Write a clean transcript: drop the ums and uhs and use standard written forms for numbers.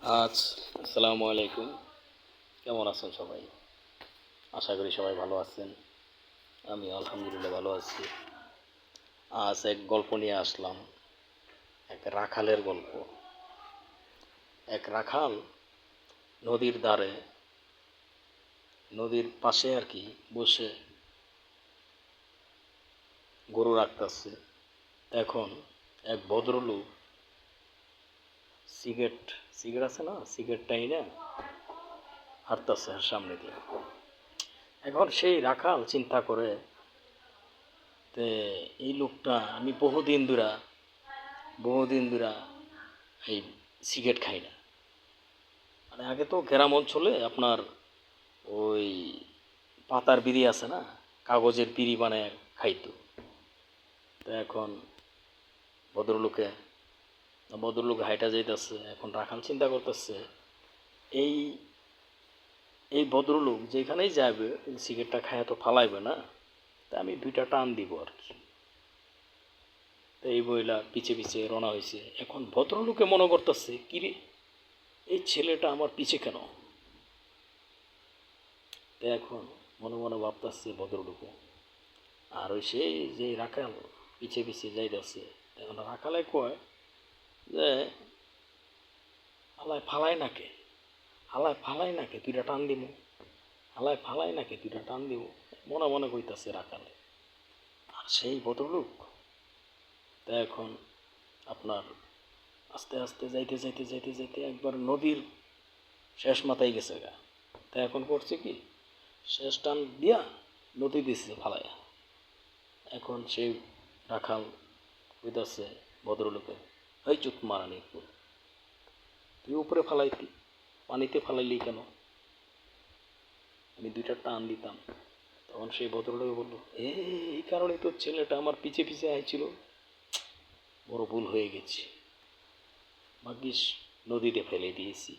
আসসালামু আলাইকুম। কেমন আছেন সবাই? আশা করি সবাই ভালো আছেন। আমি আলহামদুলিল্লাহ ভালো আছি। আজ এক গল্প নিয়ে আসলাম। এক রাখালের গল্প। এক রাখাল নদীর ধারে, নদীর পাশে আর কি বসে গরু রাখতেছে। এখন এক ভদ্রলোক সিগারেট সিগারেট আছে না, সিগারেট টাইনা হাঁটতেছে সামনে দিয়ে। এখন সেই রাখাল চিন্তা করে, তে এই লোকটা আমি বহুদিন ধরা এই সিগারেট খাই না। মানে আগে তো গ্রাম অঞ্চলে আপনার ওই পাতার বিড়ি আছে না, কাগজের বিড়ি বানায় খাইতো। তো এখন ভদ্রলোকে ভদ্রলোক হাইটা যাইতেছে। এখন রাখাল চিন্তা করতেছে, এই এই ভদ্রলোক যেখানেই যাবে সিগারেটটা খায় তো ফালাইবে না, তা আমি দুইটা টান দিব আর কি। তো এই বইলা পিছে পিছে রওনা হয়েছে। এখন ভদ্রলোকে মনে করতেছে, কিরে এই ছেলেটা আমার পিছে কেন? তো এখন মনে মনে ভাবতেছে ভদ্রলোকে। আর ওই সেই যে রাখাল পিছে পিছে যাইতেছে, এখন রাখালে কয় যে হালায় ফালাই নাকে দুইটা টান দিব, হালায় ফালাই নাকে দুইটা টান দিব, মনে মনে কইতাছে রাখালে। আর সেই ভদ্রলোক তা এখন আপনার আস্তে আস্তে যাইতে যাইতে যাইতে যাইতে একবার নদীর শেষ মাথায় গেছে গা। তা এখন করছে কি, শেষ টান দিয়া নদী দিচ্ছে ফালাইয়া। এখন সেই রাখাল কইতাছে ভদ্রলোকে, এই চুপ মারানি, তুই উপরে ফালাইতি, পানিতে ফালাইলি কেন? আমি দুইটা টান দিতাম। তখন সেই ভদ্রলোকে বললো, এই কারণে তো ছেলেটা আমার পিছে পিছে আইছিল, বড় ভুল হয়ে গেছে, ভাগ্যিস নদীতে ফেলে দিয়েছি।